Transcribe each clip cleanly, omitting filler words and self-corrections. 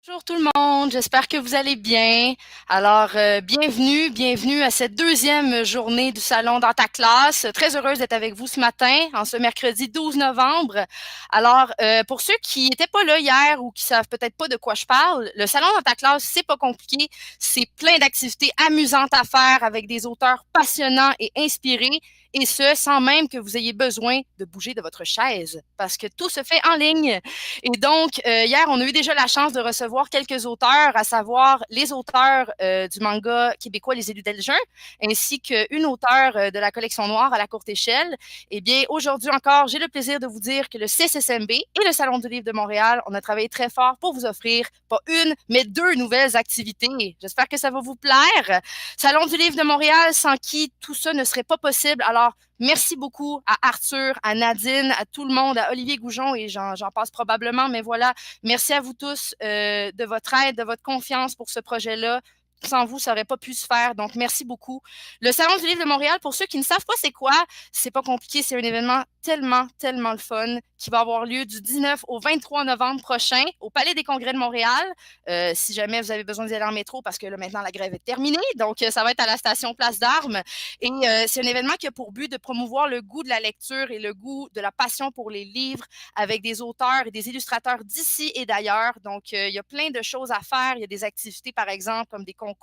Bonjour tout le monde, j'espère que vous allez bien. Alors, bienvenue à cette deuxième journée du salon dans ta classe. Très heureuse d'être avec vous ce matin, en ce mercredi 12 novembre. Alors, pour ceux qui n'étaient pas là hier ou qui savent peut-être pas de quoi je parle, le salon dans ta classe, c'est pas compliqué. C'est plein d'activités amusantes à faire avec des auteurs passionnants et inspirés. Et ce, sans même que vous ayez besoin de bouger de votre chaise, parce que tout se fait en ligne. Et donc, hier, on a eu déjà la chance de recevoir quelques auteurs, à savoir les auteurs du manga québécois Les Élus d'Elgin, ainsi qu'une auteure de la collection noire à la courte échelle. Eh bien, aujourd'hui encore, j'ai le plaisir de vous dire que le CSSMB et le Salon du livre de Montréal, on a travaillé très fort pour vous offrir pas une, mais deux nouvelles activités. J'espère que ça va vous plaire. Salon du livre de Montréal, sans qui tout ça ne serait pas possible. Alors, merci beaucoup à Arthur, à Nadine, à tout le monde, à Olivier Goujon et j'en passe probablement, mais voilà, merci à vous tous de votre aide, de votre confiance pour ce projet-là. Sans vous, ça n'aurait pas pu se faire. Donc, merci beaucoup. Le Salon du livre de Montréal, pour ceux qui ne savent pas c'est quoi, c'est pas compliqué. C'est un événement tellement le fun qui va avoir lieu du 19 au 23 novembre prochain au Palais des Congrès de Montréal. Si jamais vous avez besoin d'y aller en métro, parce que là, maintenant, la grève est terminée. Donc, ça va être à la station Place d'Armes. Et c'est un événement qui a pour but de promouvoir le goût de la lecture et le goût de la passion pour les livres avec des auteurs et des illustrateurs d'ici et d'ailleurs. Donc, il y a plein de choses à faire. Il y a des activités, par exemple, comme des concours,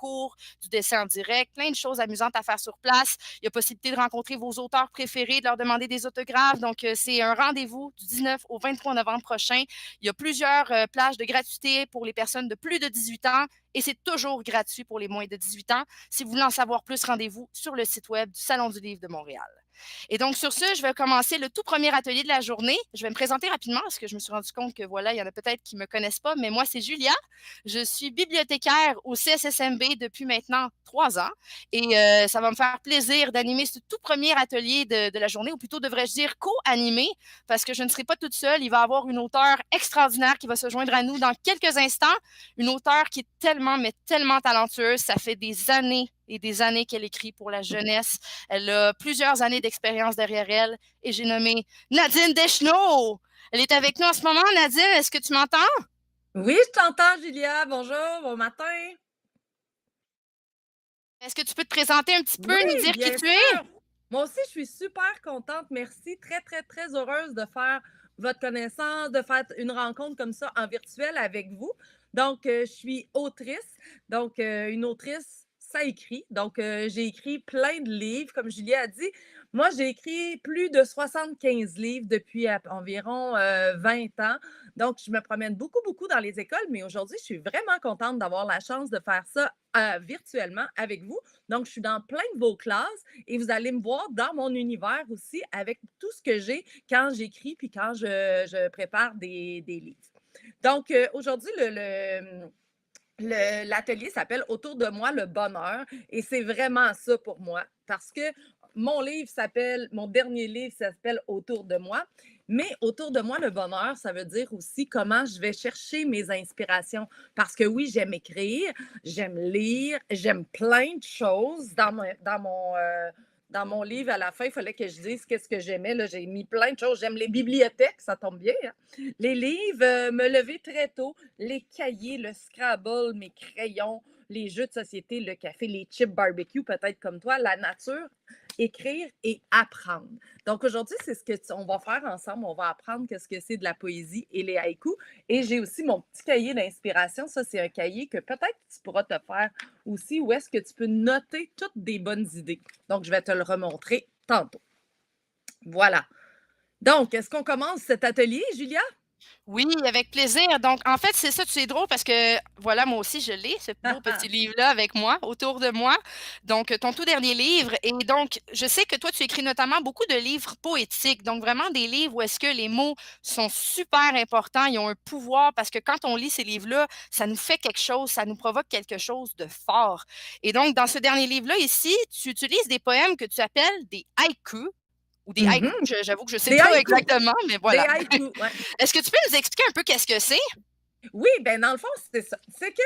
du dessin en direct, plein de choses amusantes à faire sur place. Il y a possibilité de rencontrer vos auteurs préférés, de leur demander des autographes. Donc, c'est un rendez-vous du 19 au 23 novembre prochain. Il y a plusieurs plages de gratuité pour les personnes de plus de 18 ans et c'est toujours gratuit pour les moins de 18 ans. Si vous voulez en savoir plus, rendez-vous sur le site web du Salon du livre de Montréal. Et donc, sur ce, je vais commencer le tout premier atelier de la journée. Je vais me présenter rapidement parce que je me suis rendu compte que voilà, il y en a peut-être qui ne me connaissent pas, mais moi, c'est Julia. Je suis bibliothécaire au CSSMB depuis maintenant 3 ans et ça va me faire plaisir d'animer ce tout premier atelier de la journée, ou plutôt devrais-je dire co-animer, parce que je ne serai pas toute seule. Il va y avoir une auteure extraordinaire qui va se joindre à nous dans quelques instants. Une auteure qui est tellement, mais tellement talentueuse. Ça fait des années et des années qu'elle écrit pour la jeunesse. Elle a plusieurs années d'expérience derrière elle et j'ai nommé Nadine Deschenaux. Elle est avec nous en ce moment. Nadine, est-ce que tu m'entends? Oui, je t'entends, Julia. Bonjour, bon matin. Est-ce que tu peux te présenter un petit peu, Oui, nous dire qui bien tu es? sûr. Moi aussi, je suis super contente. Merci. Très heureuse de faire votre connaissance, de faire une rencontre comme ça en virtuel avec vous. Donc, je suis autrice. Donc, une autrice, ça écrit. Donc, j'ai écrit plein de livres, comme Julia a dit. Moi, j'ai écrit plus de 75 livres depuis environ 20 ans. Donc, je me promène beaucoup dans les écoles, mais aujourd'hui, je suis vraiment contente d'avoir la chance de faire ça virtuellement avec vous. Donc, je suis dans plein de vos classes et vous allez me voir dans mon univers aussi avec tout ce que j'ai quand j'écris puis quand je prépare des livres. Donc, aujourd'hui, l'atelier s'appelle Autour de moi, le bonheur. Et c'est vraiment ça pour moi. Parce que mon dernier livre s'appelle Autour de moi. Mais autour de moi, le bonheur, ça veut dire aussi comment je vais chercher mes inspirations. Parce que oui, j'aime écrire, j'aime lire, j'aime plein de choses dans mon livre, à la fin, il fallait que je dise qu'est-ce que j'aimais. Là, j'ai mis plein de choses. J'aime les bibliothèques, ça tombe bien. Hein? Les livres, me lever très tôt, les cahiers, le Scrabble, mes crayons, les jeux de société, le café, les chips barbecue, peut-être comme toi, la nature, écrire et apprendre. Donc aujourd'hui, c'est ce qu'on va faire ensemble. On va apprendre qu'est-ce que c'est de la poésie et les haïkus. Et j'ai aussi mon petit cahier d'inspiration. Ça, c'est un cahier que peut-être tu pourras te faire aussi, où est-ce que tu peux noter toutes des bonnes idées. Donc, je vais te le remontrer tantôt. Voilà. Donc, est-ce qu'on commence cet atelier, Julia? Oui, avec plaisir. Donc, en fait, c'est ça, c'est drôle parce que, voilà, moi aussi, je l'ai, ce beau petit livre-là avec moi, autour de moi. Donc, ton tout dernier livre. Et donc, je sais que toi, tu écris notamment beaucoup de livres poétiques. Donc, vraiment des livres où est-ce que les mots sont super importants, ils ont un pouvoir parce que quand on lit ces livres-là, ça nous fait quelque chose, ça nous provoque quelque chose de fort. Et donc, dans ce dernier livre-là, ici, tu utilises des poèmes que tu appelles des haïkus ou des haïkus. Mhm. J'avoue que je ne sais Des pas haïkus. exactement, mais Des voilà. haïkus, ouais. Est-ce que tu peux nous expliquer un peu qu'est-ce que c'est? Oui, ben dans le fond, c'est ça. C'est que,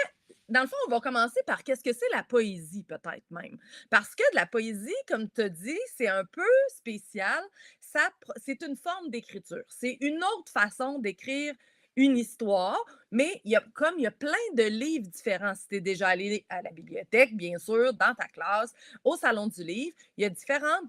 dans le fond, on va commencer par qu'est-ce que c'est la poésie, peut-être même. Parce que de la poésie, comme tu as dit, c'est un peu spécial. C'est une forme d'écriture. C'est une autre façon d'écrire une histoire, mais il y a plein de livres différents. Si tu es déjà allé à la bibliothèque, bien sûr, dans ta classe, au salon du livre, il y a différents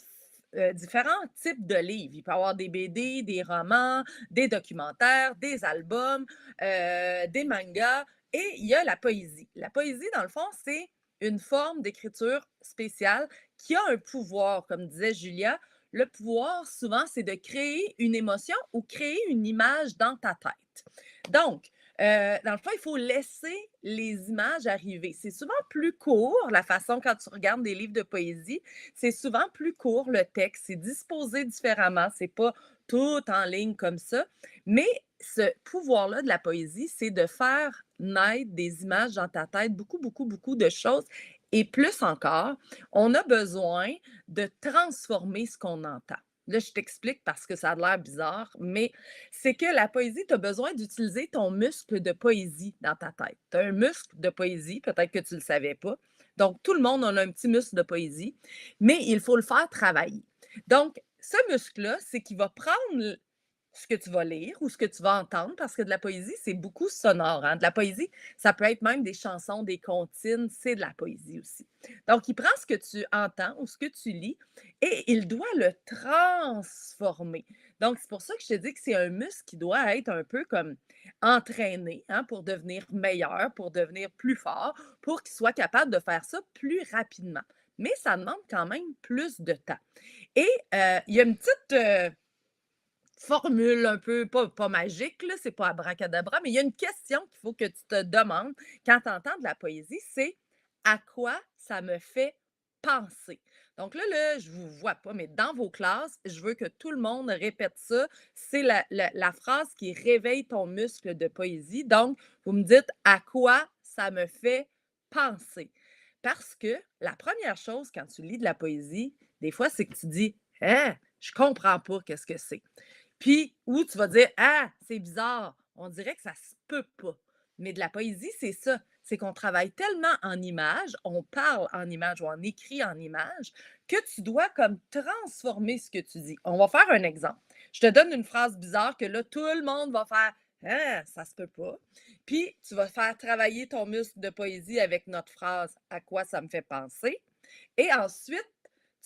types de livres. Il peut y avoir des BD, des romans, des documentaires, des albums, des mangas, et il y a la poésie. La poésie, dans le fond, c'est une forme d'écriture spéciale qui a un pouvoir, comme disait Julia. Le pouvoir, souvent, c'est de créer une émotion ou créer une image dans ta tête. Donc, dans le fond, il faut laisser les images arriver. C'est souvent plus court, la façon quand tu regardes des livres de poésie, c'est souvent plus court le texte, c'est disposé différemment, c'est pas tout en ligne comme ça. Mais ce pouvoir-là de la poésie, c'est de faire naître des images dans ta tête, beaucoup, beaucoup, beaucoup de choses. Et plus encore, on a besoin de transformer ce qu'on entend. Là, je t'explique parce que ça a l'air bizarre, mais c'est que la poésie, tu as besoin d'utiliser ton muscle de poésie dans ta tête. Tu as un muscle de poésie, peut-être que tu ne le savais pas. Donc, tout le monde en a un petit muscle de poésie, mais il faut le faire travailler. Donc, ce muscle-là, c'est qu'il va prendre ce que tu vas lire ou ce que tu vas entendre, parce que de la poésie, c'est beaucoup sonore, hein. De la poésie, ça peut être même des chansons, des comptines, c'est de la poésie aussi. Donc, il prend ce que tu entends ou ce que tu lis et il doit le transformer. Donc, c'est pour ça que je te dis que c'est un muscle qui doit être un peu comme entraîné, hein, pour devenir meilleur, pour devenir plus fort, pour qu'il soit capable de faire ça plus rapidement. Mais ça demande quand même plus de temps. Et il y a une petite formule un peu, pas magique, là, c'est pas abracadabra, mais il y a une question qu'il faut que tu te demandes quand tu entends de la poésie, c'est à quoi ça me fait penser? Donc là, je vous vois pas, mais dans vos classes, je veux que tout le monde répète ça. C'est la phrase qui réveille ton muscle de poésie. Donc, vous me dites à quoi ça me fait penser. Parce que la première chose quand tu lis de la poésie, des fois, c'est que tu dis, hein, je comprends pas qu'est-ce que c'est. Puis, ou tu vas dire: «Ah, c'est bizarre, on dirait que ça se peut pas». Mais de la poésie, c'est ça, c'est qu'on travaille tellement en images, on parle en images ou on écrit en images, que tu dois comme transformer ce que tu dis. On va faire un exemple. Je te donne une phrase bizarre que là, tout le monde va faire: «Ah, ça se peut pas». Puis tu vas faire travailler ton muscle de poésie avec notre phrase: «À quoi ça me fait penser?» et ensuite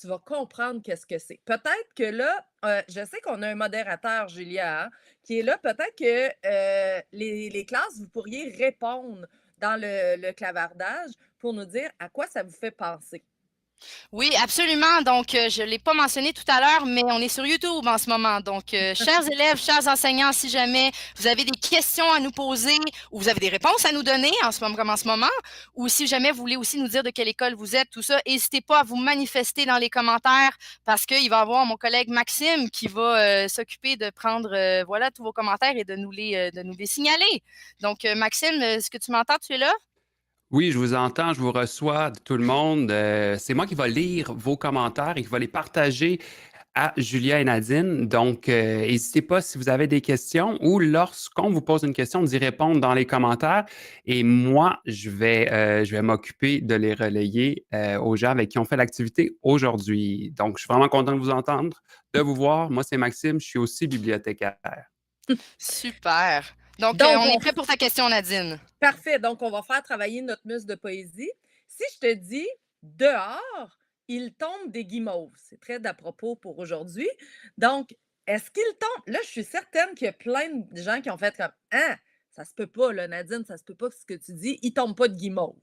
tu vas comprendre qu'est-ce que c'est. Peut-être que là, je sais qu'on a un modérateur, Julia, hein, qui est là. Peut-être que les classes, vous pourriez répondre dans le clavardage pour nous dire à quoi ça vous fait penser. Oui, absolument. Donc, je ne l'ai pas mentionné tout à l'heure, mais on est sur YouTube en ce moment. Donc, chers élèves, chers enseignants, si jamais vous avez des questions à nous poser ou vous avez des réponses à nous donner en ce moment, comme en ce moment, ou si jamais vous voulez aussi nous dire de quelle école vous êtes, tout ça, n'hésitez pas à vous manifester dans les commentaires parce qu'il va y avoir mon collègue Maxime qui va s'occuper de prendre voilà, tous vos commentaires et de nous les signaler. Donc, Maxime, est-ce que tu m'entends? Tu es là? Oui, je vous entends, je vous reçois, tout le monde. C'est moi qui va lire vos commentaires et qui va les partager à Julia et Nadine. Donc, n'hésitez pas si vous avez des questions ou lorsqu'on vous pose une question, d'y répondre dans les commentaires. Et moi, je vais m'occuper de les relayer aux gens avec qui on fait l'activité aujourd'hui. Donc, je suis vraiment content de vous entendre, de vous voir. Moi, c'est Maxime, je suis aussi bibliothécaire. Super. Donc, Donc, on est prêt pour ta question, Nadine. parfait. Donc, on va faire travailler notre muscle de poésie. Si je te dis dehors, il tombe des guimauves, c'est très d'à propos pour aujourd'hui. Donc, est-ce qu'il tombe? Là, je suis certaine qu'il y a plein de gens qui ont fait comme ah, ça se peut pas, là, Nadine, ça se peut pas ce que tu dis, il tombe pas de guimauves.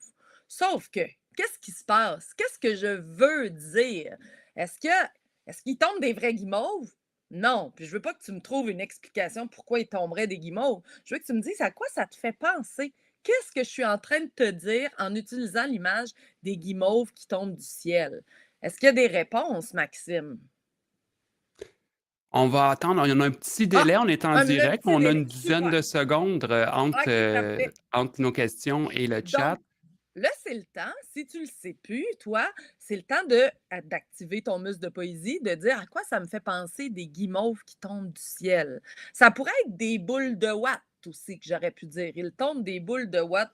Sauf que, qu'est-ce qui se passe? Qu'est-ce que je veux dire? Est-ce que est-ce qu'il tombe des vrais guimauves? Non, puis je veux pas que tu me trouves une explication pourquoi il tomberait des guimauves. Je veux que tu me dises à quoi ça te fait penser. Qu'est-ce que je suis en train de te dire en utilisant l'image des guimauves qui tombent du ciel? Est-ce qu'il y a des réponses, Maxime? On va attendre, il y en a un petit Ah! délai, on est en Un direct, petit on a délai. une dizaine Super. de secondes OK, parfait. entre nos questions et le chat. Donc, là, c'est le temps, si tu le sais plus, toi, c'est le temps de d'activer ton muscle de poésie, de dire: «À quoi ça me fait penser des guimauves qui tombent du ciel?» Ça pourrait être des boules de watts aussi que j'aurais pu dire. Il tombe des boules de watts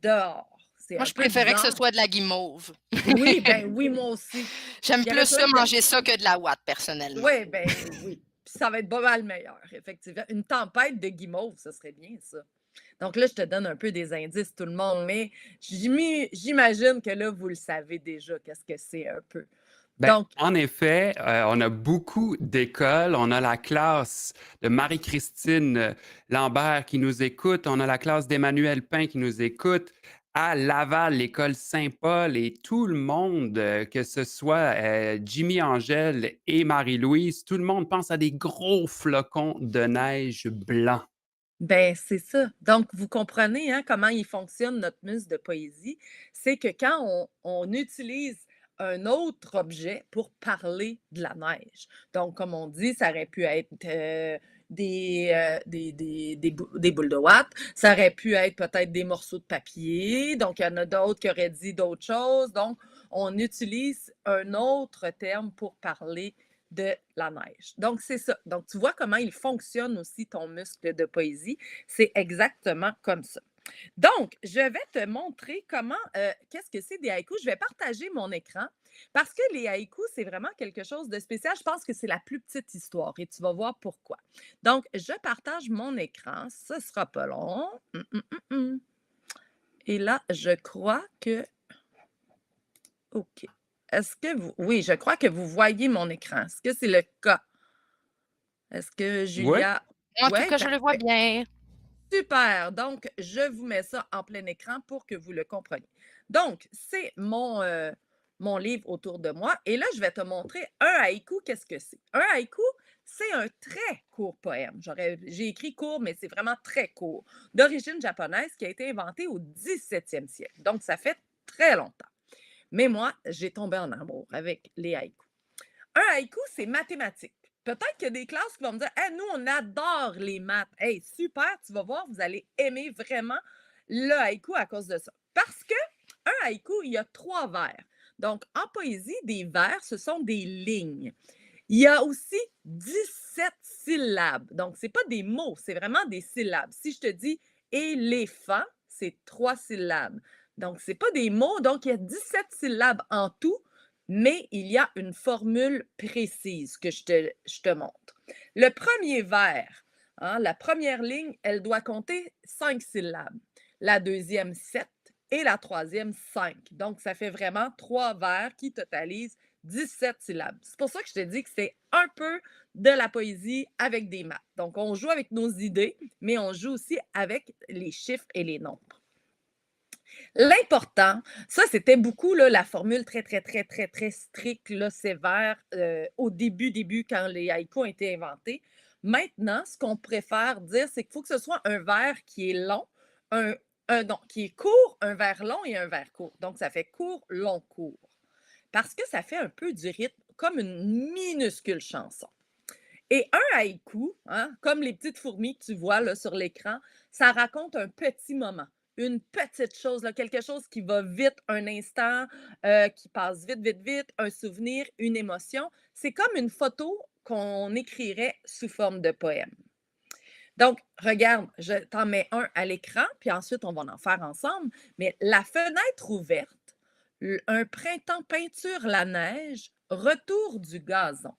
dehors. C'est Moi, un je peu préférais que ce bizarre. soit de la guimauve. Oui, ben oui, moi aussi. J'aime Il y aurait plus pas ça eu de manger ça que de la ouate, personnellement. ouais, ben oui. puis ça va être pas mal meilleur, effectivement. Une tempête de guimauve, ça serait bien ça. Donc là, je te donne un peu des indices, tout le monde, mais j'imagine que là, vous le savez déjà, qu'est-ce que c'est un peu. Ben, Donc, en effet, on a beaucoup d'écoles. On a la classe de Marie-Christine Lambert qui nous écoute. On a la classe d'Emmanuel Pain qui nous écoute. À Laval, l'école Saint-Paul et tout le monde, que ce soit Jimmy Angèle et Marie-Louise, tout le monde pense à des gros flocons de neige blancs. ben, c'est ça. Donc, vous comprenez hein, comment il fonctionne notre muse de poésie. C'est que quand on utilise un autre objet pour parler de la neige. Donc, comme on dit, ça aurait pu être des boules de watt, ça aurait pu être peut-être des morceaux de papier. Donc, il y en a d'autres qui auraient dit d'autres choses. Donc, on utilise un autre terme pour parler de la neige. Donc, c'est ça. Donc, tu vois comment il fonctionne aussi ton muscle de poésie. C'est exactement comme ça. Donc, je vais te montrer comment, qu'est-ce que c'est des haïkus. Je vais partager mon écran parce que les haïkus, c'est vraiment quelque chose de spécial. Je pense que c'est la plus petite histoire et tu vas voir pourquoi. Donc, je partage mon écran. Ce ne sera pas long. Et là, je crois que... OK. Est-ce que vous... Oui, je crois que vous voyez mon écran. Est-ce que c'est le cas? Est-ce que Oui, Julia... En tout Oui, cas, je le vois parfait. bien. Super. Donc, je vous mets ça en plein écran pour que vous le compreniez. Donc, c'est mon livre autour de moi. Et là, je vais te montrer un haïku. Qu'est-ce que c'est? Un haïku, c'est un très court poème. J'ai écrit court, mais c'est vraiment très court. D'origine japonaise qui a été inventé au 17e siècle. Donc, ça fait très longtemps. Mais moi, j'ai tombé en amour avec les haïkus. Un haïku, c'est mathématique. Peut-être qu'il y a des classes qui vont me dire hey, nous, on adore les maths. Hey, super, tu vas voir, vous allez aimer vraiment le haïku à cause de ça. Parce que un haïku, il y a 3 vers. Donc, en poésie, des vers, ce sont des lignes. Il y a aussi 17 syllabes. Donc, ce n'est pas des mots, c'est vraiment des syllabes. Si je te dis éléphant, c'est 3 syllabes. Donc, ce n'est pas des mots. Donc, il y a 17 syllabes en tout, mais il y a une formule précise que je te montre. Le premier vers, hein, la première ligne, elle doit compter 5 syllabes. La deuxième, 7 et la troisième, 5. Donc, ça fait vraiment 3 vers qui totalisent 17 syllabes. C'est pour ça que je te dis que c'est un peu de la poésie avec des maths. Donc, on joue avec nos idées, mais on joue aussi avec les chiffres et les nombres. L'important, ça, c'était beaucoup là, la formule très, très, très, très, très stricte, là, sévère, au début, quand les haïkus ont été inventés. Maintenant, ce qu'on préfère dire, c'est qu'il faut que ce soit un vers qui est long, non, qui est court, un vers long et un vers court. Donc, ça fait court, long, court. Parce que ça fait un peu du rythme, comme une minuscule chanson. Et un haïku, hein, comme les petites fourmis que tu vois là, sur l'écran, ça raconte un petit moment, une petite chose, là, quelque chose qui va vite, un instant, qui passe vite, vite, vite, un souvenir, une émotion. C'est comme une photo qu'on écrirait sous forme de poème. Donc, regarde, je t'en mets un à l'écran, puis ensuite, on va en faire ensemble. Mais la fenêtre ouverte, un printemps peinture la neige, retour du gazon.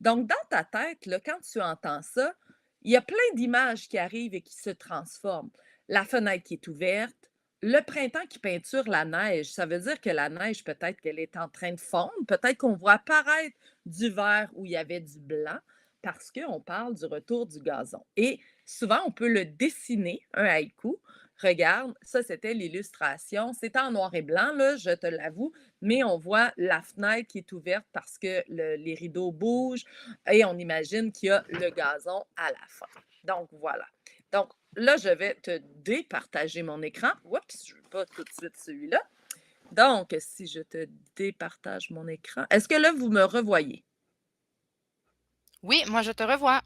Donc, dans ta tête, là, quand tu entends ça, il y a plein d'images qui arrivent et qui se transforment. La fenêtre qui est ouverte, le printemps qui peinture la neige, ça veut dire que la neige, peut-être qu'elle est en train de fondre, peut-être qu'on voit apparaître du vert où il y avait du blanc, parce qu'on parle du retour du gazon. Et souvent, on peut le dessiner, un haïku. Regarde, ça, c'était l'illustration. C'est en noir et blanc, là, je te l'avoue, mais on voit la fenêtre qui est ouverte parce que les rideaux bougent et on imagine qu'il y a le gazon à la fin. Donc, voilà. Donc, là, je vais te départager mon écran. Oups, je ne veux pas tout de suite celui-là. Donc, si je te départage mon écran, est-ce que là, vous me revoyez? Oui, moi, je te revois.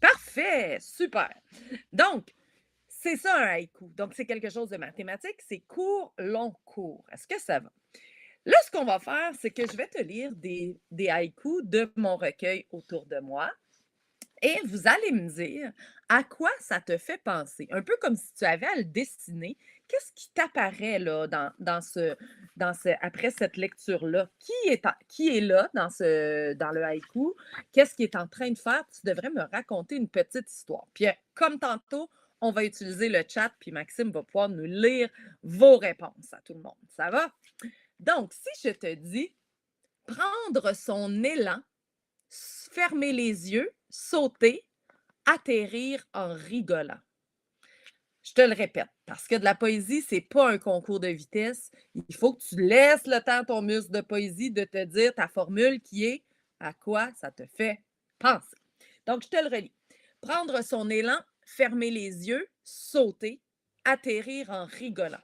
Parfait, super. Donc, c'est ça un haïku. Donc, c'est quelque chose de mathématique. C'est court, long, court. Est-ce que ça va? Là, ce qu'on va faire, c'est que je vais te lire des haïkus de mon recueil autour de moi. Et vous allez me dire à quoi ça te fait penser. Un peu comme si tu avais à le dessiner. Qu'est-ce qui t'apparaît là après cette lecture-là? Qui est là dans le haïku? Qu'est-ce qu'il est en train de faire? Tu devrais me raconter une petite histoire. Puis, comme tantôt, on va utiliser le chat, puis Maxime va pouvoir nous lire vos réponses à tout le monde. Ça va? Donc, si je te dis prendre son élan, fermer les yeux, sauter, atterrir en rigolant. Je te le répète, parce que de la poésie, c'est pas un concours de vitesse. Il faut que tu laisses le temps à ton muscle de poésie de te dire ta formule qui est à quoi ça te fait penser. Donc, je te le relis. Prendre son élan, fermer les yeux, sauter, atterrir en rigolant.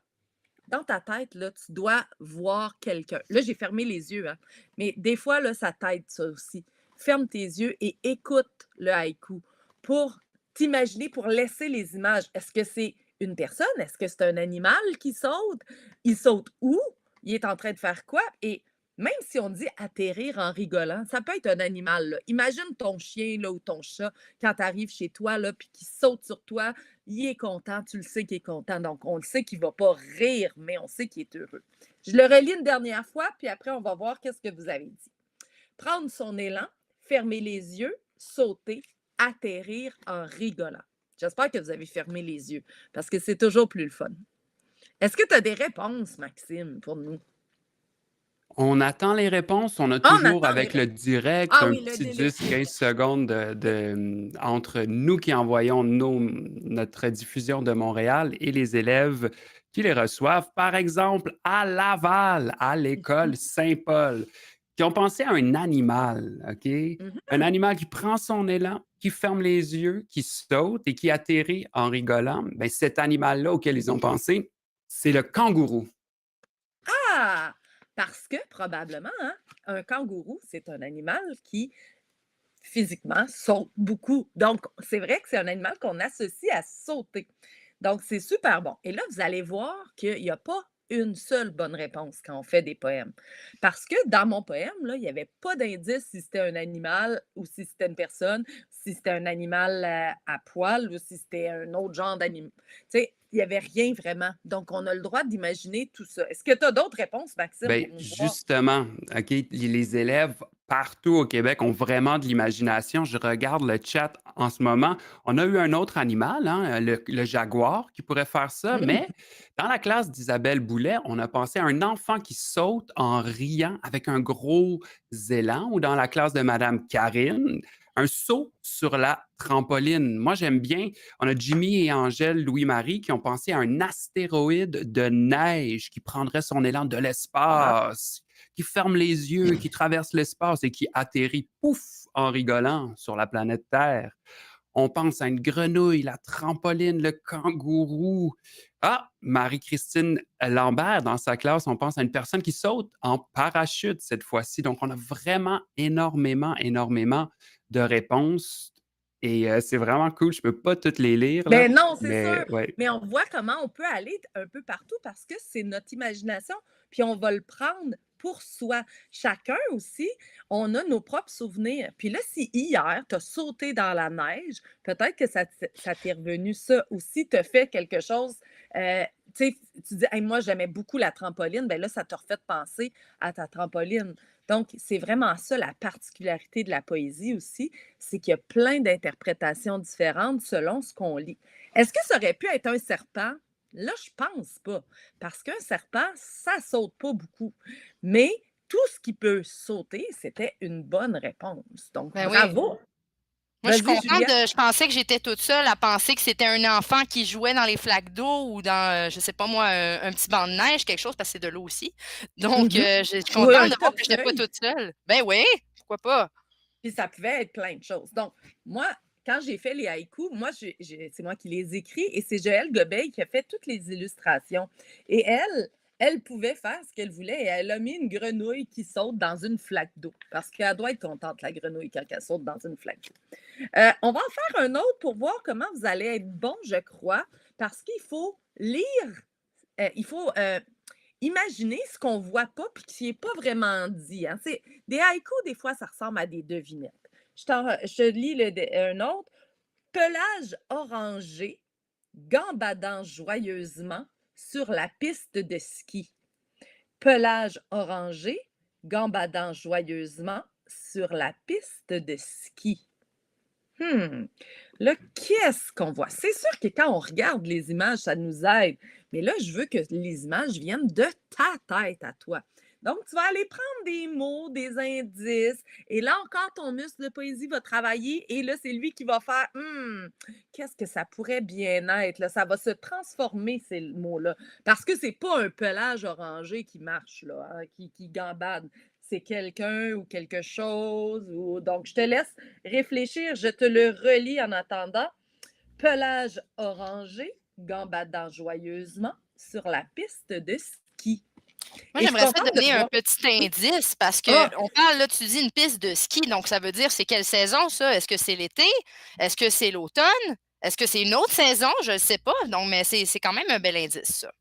Dans ta tête, là, tu dois voir quelqu'un. Là, j'ai fermé les yeux, hein, mais des fois, là, ça t'aide, ça aussi. Ferme tes yeux et écoute le haïku pour t'imaginer, pour laisser les images. Est-ce que c'est une personne? Est-ce que c'est un animal qui saute? Il saute où? Il est en train de faire quoi? Et même si on dit atterrir en rigolant, ça peut être un animal, là. Imagine ton chien là, ou ton chat quand tu arrives chez toi là, puis qu'il saute sur toi, il est content, tu le sais qu'il est content. Donc, on le sait qu'il ne va pas rire, mais on sait qu'il est heureux. Je le relis une dernière fois, puis après, on va voir qu'est-ce que vous avez dit. Prendre son élan, fermer les yeux, sauter, atterrir en rigolant. J'espère que vous avez fermé les yeux, parce que c'est toujours plus le fun. Est-ce que tu as des réponses, Maxime, pour nous? On attend les réponses. On a Ah, on toujours attend les avec le réponses. direct Ah un oui, le petit délai. 10-15 secondes entre nous qui envoyons notre diffusion de Montréal et les élèves qui les reçoivent. Par exemple, à Laval, à l'école Saint-Paul, qui ont pensé à un animal, OK? Un animal qui prend son élan, qui ferme les yeux, qui saute et qui atterrit en rigolant. Bien, cet animal-là auquel ils ont pensé, c'est le kangourou. Ah! Parce que probablement, hein, un kangourou, c'est un animal qui physiquement saute beaucoup. Donc, c'est vrai que c'est un animal qu'on associe à sauter. Donc, c'est super bon. Et là, vous allez voir qu'il n'y a pas une seule bonne réponse quand on fait des poèmes. Parce que dans mon poème, là, il n'y avait pas d'indice si c'était un animal ou si c'était une personne, si c'était un animal à poil ou si c'était un autre genre d'animal. Tu sais, il n'y avait rien vraiment. Donc, on a le droit d'imaginer tout ça. Est-ce que tu as d'autres réponses, Maxime, Bien, pour nous voir? justement, OK, les élèves partout au Québec ont vraiment de l'imagination. Je regarde le chat en ce moment. On a eu un autre animal, hein, le jaguar, qui pourrait faire ça, mais dans la classe d'Isabelle Boulet, on a pensé à un enfant qui saute en riant avec un gros élan, ou dans la classe de Madame Karine, un saut sur la trampoline. Moi, j'aime bien. On a Jimmy et Angèle Louis-Marie qui ont pensé à un astéroïde de neige qui prendrait son élan de Ah, l'espace, qui ferme les yeux, qui traverse l'espace et qui atterrit, pouf, en rigolant sur la planète Terre. On pense à une grenouille, la trampoline, le kangourou. Ah, Marie-Christine Lambert, dans sa classe, on pense à une personne qui saute en parachute cette fois-ci. Donc, on a vraiment énormément de réponses et c'est vraiment cool. Je peux pas toutes les lire là, ben non, c'est mais sûr. ouais. Mais on voit comment on peut aller un peu partout parce que c'est notre imagination, puis on va le prendre pour soi. Chacun aussi, on a nos propres souvenirs. Puis là, si hier, tu as sauté dans la neige, peut-être que ça t'est revenu ça aussi, te fait quelque chose. Tu sais, tu dis, hey, moi, j'aimais beaucoup la trampoline, ben là, ça t'a refait penser à ta trampoline. Donc, c'est vraiment ça la particularité de la poésie aussi, c'est qu'il y a plein d'interprétations différentes selon ce qu'on lit. Est-ce que ça aurait pu être un serpent? Là, je pense pas. Parce qu'un serpent, ça saute pas beaucoup. Mais tout ce qui peut sauter, c'était une bonne réponse. Donc, Ben oui. bravo. Moi, je suis Vas-y, contente Juliette. je pensais que j'étais toute seule à penser que c'était un enfant qui jouait dans les flaques d'eau ou dans, je sais pas moi, un petit banc de neige, quelque chose, parce que c'est de l'eau aussi. Donc, Mhm. je suis Ou un contente de voir que je n'étais pas top-feuille. toute seule. Ben oui, pourquoi pas? Puis ça pouvait être plein de choses. Donc, moi, quand j'ai fait les haïkus, moi, c'est moi qui les écris et c'est Joëlle Gobeil qui a fait toutes les illustrations. Et elle pouvait faire ce qu'elle voulait et elle a mis une grenouille qui saute dans une flaque d'eau parce qu'elle doit être contente, la grenouille, quand elle saute dans une flaque d'eau. On va en faire un autre pour voir comment vous allez être bon, je crois, parce qu'il faut lire, il faut imaginer ce qu'on ne voit pas puis qui n'est pas vraiment dit. Hein. Des haïkus, des fois, ça ressemble à des devinettes. Je te lis un autre. Pelage orangé, gambadant joyeusement sur la piste de ski. Pelage orangé, gambadant joyeusement sur la piste de ski. Mmh. Là, qu'est-ce qu'on voit? C'est sûr que quand on regarde les images, ça nous aide. Mais là, je veux que les images viennent de ta tête à toi. Donc, tu vas aller prendre des mots, des indices, et là encore, ton muscle de poésie va travailler, et là, c'est lui qui va faire qu'est-ce que ça pourrait bien être? Là? Ça va se transformer, ces mots-là. Parce que c'est pas un pelage orangé qui marche, là, hein, qui gambade. C'est quelqu'un ou quelque chose. Donc, je te laisse réfléchir. Je te le relis en attendant. Pelage orangé, gambadant joyeusement sur la piste de ski. Moi, Et je suis j'aimerais ça contente de donner un voir. petit Oui. indice parce Ah, qu'on parle, là, tu dis une piste de ski, donc ça veut dire c'est quelle saison ça? Est-ce que c'est l'été? Est-ce que c'est l'automne? Est-ce que c'est une autre saison? Je ne sais pas. Donc, mais c'est quand même un bel indice, ça.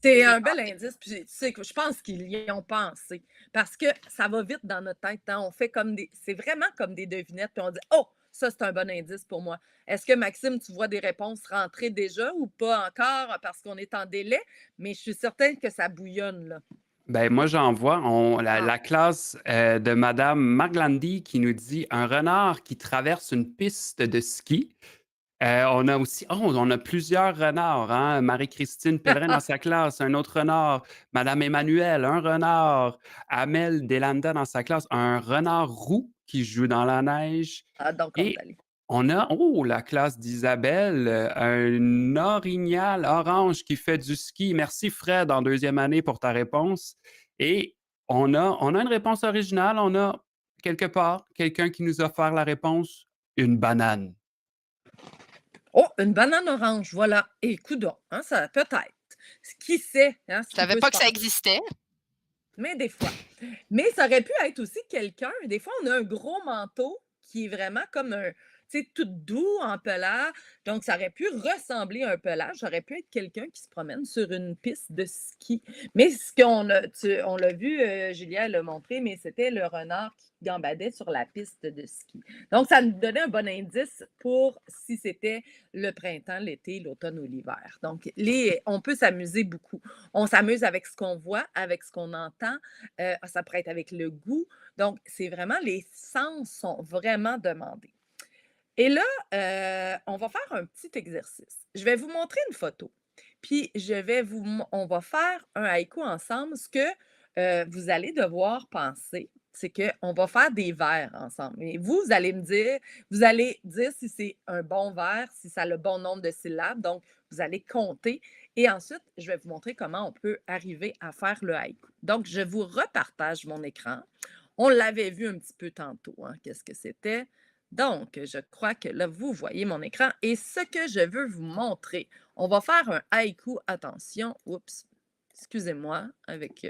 c'est Bien un bel tenté. indice. Puis, tu sais, je pense qu'ils y ont pensé. Parce que ça va vite dans notre tête. Hein. On fait comme des. C'est vraiment comme des devinettes. Puis on dit oh, ça, c'est un bon indice pour moi. Est-ce que, Maxime, tu vois des réponses rentrer déjà ou pas encore parce qu'on est en délai? Mais je suis certaine que ça bouillonne, là. Ben, moi, j'en vois. La, Ah, la classe de Madame Marglandi qui nous dit un renard qui traverse une piste de ski. On a aussi, oh, on a plusieurs renards, hein. Marie-Christine Pellerin dans sa classe, un autre renard. Madame Emmanuelle, un renard. Amel Delanda dans sa classe, un renard roux qui joue dans la neige. ah, donc, on est Et allé. on a, oh, la classe d'Isabelle, un orignal orange qui fait du ski. Merci Fred en deuxième année pour ta réponse. Et on a une réponse originale. On a quelque part quelqu'un qui nous a offert la réponse, une banane. Oh, une banane orange, voilà. Et coudonc, hein, ça peut-être. Qui sait, hein, ce Je qui savais peut se pas que ça passer. existait. Mais des fois. Mais ça aurait pu être aussi quelqu'un. Des fois, on a un gros manteau qui est vraiment comme un, tu sais, tout doux en pelage. Donc, ça aurait pu ressembler à un pelage. Ça aurait pu être quelqu'un qui se promène sur une piste de ski. Mais ce qu'on a, on l'a vu, Julia l'a montré, mais c'était le renard qui gambadait sur la piste de ski. Donc, ça nous donnait un bon indice pour si c'était le printemps, l'été, l'automne ou l'hiver. Donc, on peut s'amuser beaucoup. On s'amuse avec ce qu'on voit, avec ce qu'on entend. Ça pourrait être avec le goût. Donc, c'est vraiment, les sens sont vraiment demandés. Et là, on va faire un petit exercice. Je vais vous montrer une photo. Puis, on va faire un haïku ensemble. Ce que vous allez devoir penser, c'est qu'on va faire des vers ensemble. Et vous allez me dire, vous allez dire si c'est un bon vers, si ça a le bon nombre de syllabes. Donc, vous allez compter. Et ensuite, je vais vous montrer comment on peut arriver à faire le haïku. Donc, je vous repartage mon écran. On l'avait vu un petit peu tantôt, hein, qu'est-ce que c'était. Donc, je crois que là, vous voyez mon écran. Et ce que je veux vous montrer, on va faire un haïku. Attention, oups, excusez-moi, avec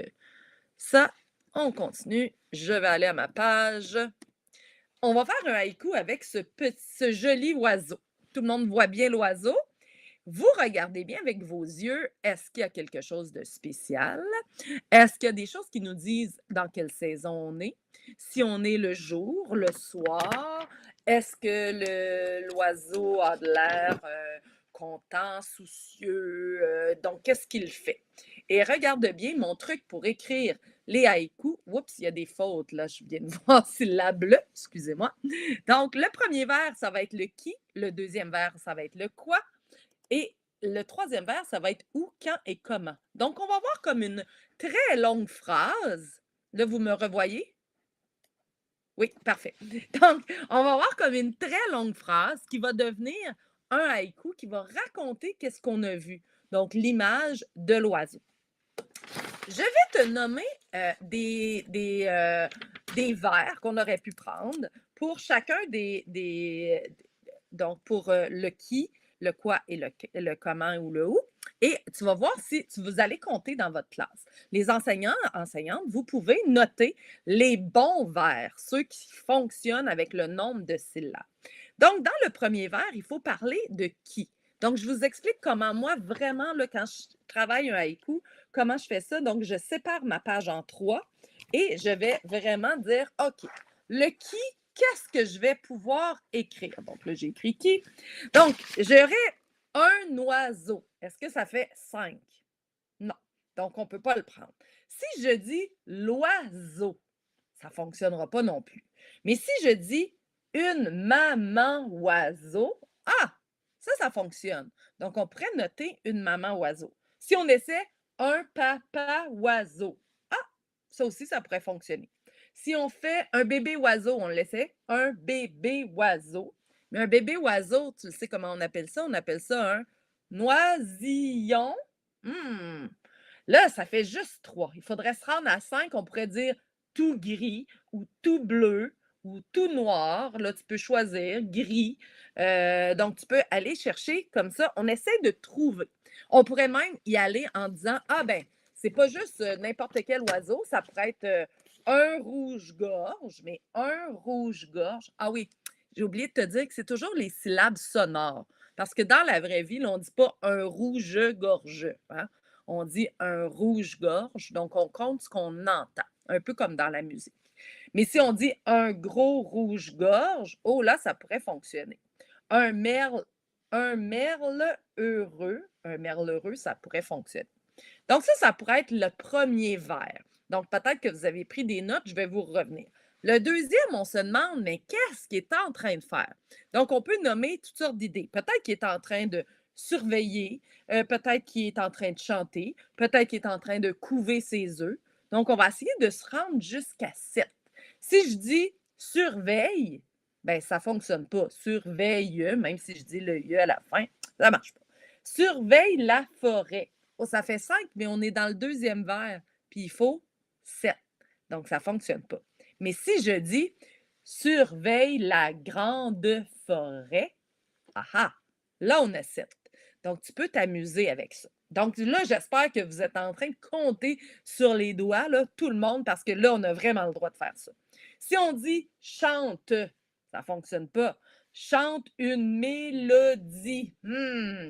ça, on continue. Je vais aller à ma page. On va faire un haïku avec ce joli oiseau. Tout le monde voit bien l'oiseau. Vous regardez bien avec vos yeux, est-ce qu'il y a quelque chose de spécial? Est-ce qu'il y a des choses qui nous disent dans quelle saison on est? Si on est le jour, le soir? Est-ce que l'oiseau a de l'air content, soucieux? Donc, qu'est-ce qu'il fait? Et regarde bien mon truc pour écrire les haïkus. Oups, il y a des fautes là, je viens de voir syllabe bleue, excusez-moi. Donc, le premier vers, ça va être le qui. Le deuxième vers, ça va être le quoi. Et le troisième vers, ça va être où, quand et comment. Donc, on va voir comme une très longue phrase. Là, vous me revoyez? Oui, parfait. Donc, on va voir comme une très longue phrase qui va devenir un haïku qui va raconter qu'est-ce qu'on a vu. Donc, l'image de l'oiseau. Je vais te nommer des vers qu'on aurait pu prendre pour chacun donc, pour le qui, le quoi et le comment ou le où. Et tu vas voir si vous allez compter dans votre classe. Les enseignants, enseignantes, vous pouvez noter les bons vers, ceux qui fonctionnent avec le nombre de syllabes. Donc, dans le premier vers, il faut parler de qui. Donc, je vous explique comment moi, vraiment, là, quand je travaille un haïku, comment je fais ça. Donc, je sépare ma page en trois et je vais vraiment dire, OK, le qui, qu'est-ce que je vais pouvoir écrire? Donc là, j'ai écrit qui? Donc, j'aurais un oiseau. Est-ce que ça fait 5? Non. Donc, on ne peut pas le prendre. Si je dis l'oiseau, ça ne fonctionnera pas non plus. Mais si je dis une maman oiseau, ah, ça fonctionne. Donc, on pourrait noter une maman oiseau. Si on essaie un papa oiseau, ah, ça aussi, ça pourrait fonctionner. Si on fait un bébé oiseau, on l'essaie un bébé oiseau. Mais un bébé oiseau, tu le sais comment on appelle ça? On appelle ça un noisillon. Là, ça fait juste 3. Il faudrait se rendre à 5. On pourrait dire tout gris ou tout bleu ou tout noir. Là, tu peux choisir gris. Donc, tu peux aller chercher comme ça. On essaie de trouver. On pourrait même y aller en disant, ah ben, c'est pas juste n'importe quel oiseau. Ça pourrait être un rouge-gorge, mais un rouge-gorge. Ah oui, j'ai oublié de te dire que c'est toujours les syllabes sonores. Parce que dans la vraie vie, là, on ne dit pas un rouge-gorge. Hein? On dit un rouge-gorge. Donc, on compte ce qu'on entend, un peu comme dans la musique. Mais si on dit un gros rouge-gorge, oh là, ça pourrait fonctionner. Un merle heureux, ça pourrait fonctionner. Donc, ça pourrait être le premier vers. Donc, peut-être que vous avez pris des notes, je vais vous revenir. Le deuxième, on se demande, mais qu'est-ce qu'il est en train de faire? Donc, on peut nommer toutes sortes d'idées. Peut-être qu'il est en train de surveiller, peut-être qu'il est en train de chanter, peut-être qu'il est en train de couver ses œufs. Donc, on va essayer de se rendre jusqu'à 7. Si je dis surveille, ben ça ne fonctionne pas. Surveille, même si je dis le « à la fin, ça ne marche pas. Surveille la forêt. Oh, ça fait 5, mais on est dans le deuxième vers, puis il faut 7. Donc, ça ne fonctionne pas. Mais si je dis surveille la grande forêt, là, on a 7. Donc, tu peux t'amuser avec ça. Donc, là, j'espère que vous êtes en train de compter sur les doigts, là, tout le monde, parce que là, on a vraiment le droit de faire ça. Si on dit chante, ça ne fonctionne pas. Chante une mélodie.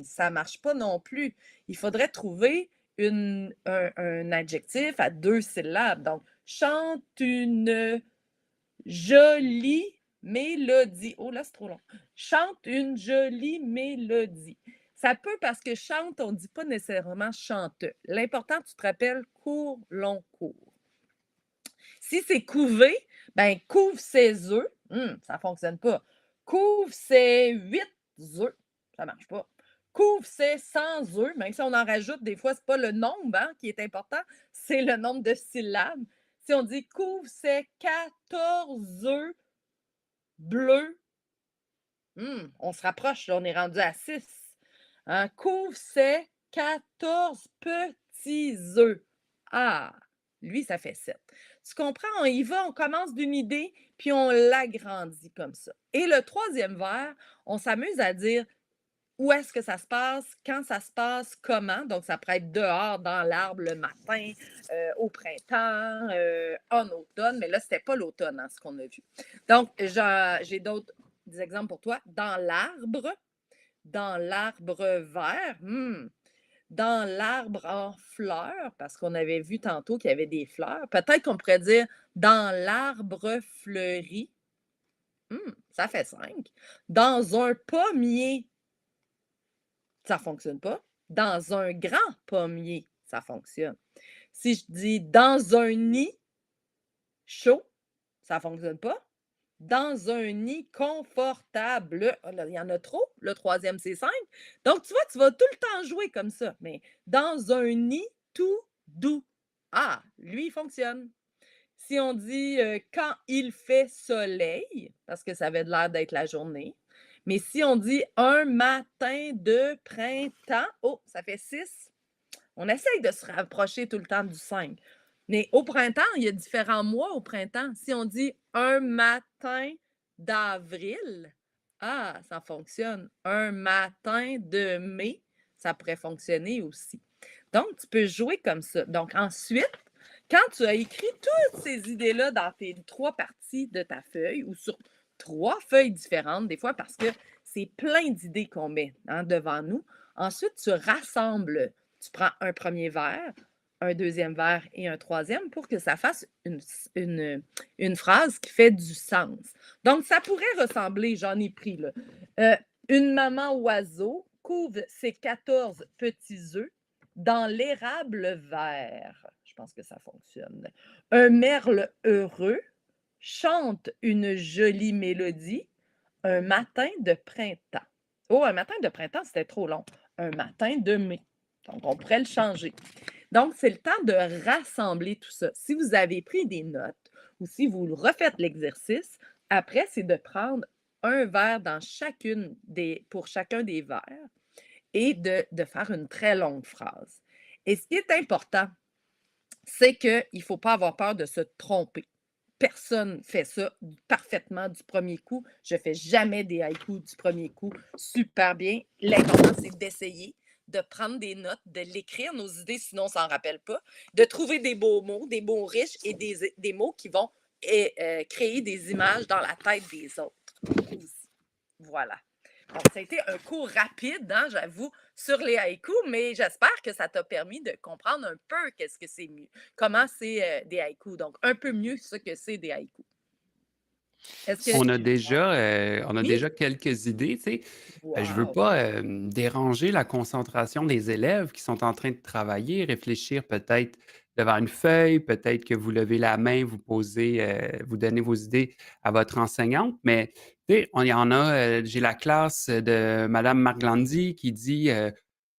Ça ne marche pas non plus. Il faudrait trouver un adjectif à 2 syllabes. Donc, chante une jolie mélodie. Oh là, c'est trop long. Chante une jolie mélodie. Ça peut parce que chante, on ne dit pas nécessairement chante. L'important, tu te rappelles, court, long, court. Si c'est couver, ben couvre ses œufs. Ça ne fonctionne pas. Couvre ses 8 œufs. Ça ne marche pas. Couvre ses 100 œufs, même si on en rajoute, des fois, ce n'est pas le nombre qui est important, c'est le nombre de syllabes. Si on dit couvre ses 14 œufs bleus, on se rapproche, là, on est rendu à 6. Couvre ses 14 petits œufs. Ah, lui, ça fait 7. Tu comprends? On y va, on commence d'une idée, puis on l'agrandit comme ça. Et le troisième vers, on s'amuse à dire où est-ce que ça se passe, quand ça se passe, comment. Donc, ça pourrait être dehors, dans l'arbre, le matin, au printemps, en automne. Mais là, ce n'était pas l'automne, ce qu'on a vu. Donc, j'ai d'autres exemples pour toi. Dans l'arbre vert, dans l'arbre en fleurs, parce qu'on avait vu tantôt qu'il y avait des fleurs. Peut-être qu'on pourrait dire dans l'arbre fleuri. Ça fait 5. Dans un pommier, ça ne fonctionne pas. Dans un grand pommier, ça fonctionne. Si je dis dans un nid chaud, ça ne fonctionne pas. Dans un nid confortable, il y en a trop. Le troisième, c'est 5. Donc, tu vois, tu vas tout le temps jouer comme ça. Mais dans un nid tout doux. Ah, lui, il fonctionne. Si on dit quand il fait soleil, parce que ça avait l'air d'être la journée, mais si on dit un matin de printemps, oh, ça fait 6. On essaye de se rapprocher tout le temps du 5. Mais au printemps, il y a différents mois au printemps. Si on dit un matin d'avril, ça fonctionne. Un matin de mai, ça pourrait fonctionner aussi. Donc, tu peux jouer comme ça. Donc, ensuite, quand tu as écrit toutes ces idées-là dans tes 3 parties de ta feuille ou sur 3 feuilles différentes, des fois parce que c'est plein d'idées qu'on met devant nous. Ensuite, tu rassembles. Tu prends un premier vers, un deuxième vers et un troisième pour que ça fasse une phrase qui fait du sens. Donc, ça pourrait ressembler, j'en ai pris là, euh, une maman oiseau couve ses 14 petits œufs dans l'érable vert. Je pense que ça fonctionne. Un merle heureux chante une jolie mélodie un matin de printemps. Oh, un matin de printemps, c'était trop long. Un matin de mai. Donc, on pourrait le changer. Donc, c'est le temps de rassembler tout ça. Si vous avez pris des notes ou si vous refaites l'exercice, après, c'est de prendre un vers pour chacun des vers et de faire une très longue phrase. Et ce qui est important, c'est qu'il ne faut pas avoir peur de se tromper. Personne fait ça parfaitement du premier coup. Je ne fais jamais des haïkus du premier coup super bien. L'important, c'est d'essayer, de prendre des notes, de l'écrire, nos idées, sinon on ne s'en rappelle pas, de trouver des beaux mots, des mots riches et des mots qui vont créer des images dans la tête des autres aussi. Voilà. Donc, ça a été un cours rapide, hein, j'avoue, sur les haïkus, mais j'espère que ça t'a permis de comprendre un peu qu'est-ce que c'est mieux, comment c'est des haïkus. Donc, un peu mieux ce que c'est des haïkus. Est-ce que... On a Oui? déjà quelques idées, tu sais. Je veux Wow! pas, déranger la concentration des élèves qui sont en train de travailler, réfléchir peut-être devant une feuille, peut-être que vous levez la main, vous donnez vos idées à votre enseignante. Mais, tu sais, il y en a, j'ai la classe de madame Marglandi qui dit,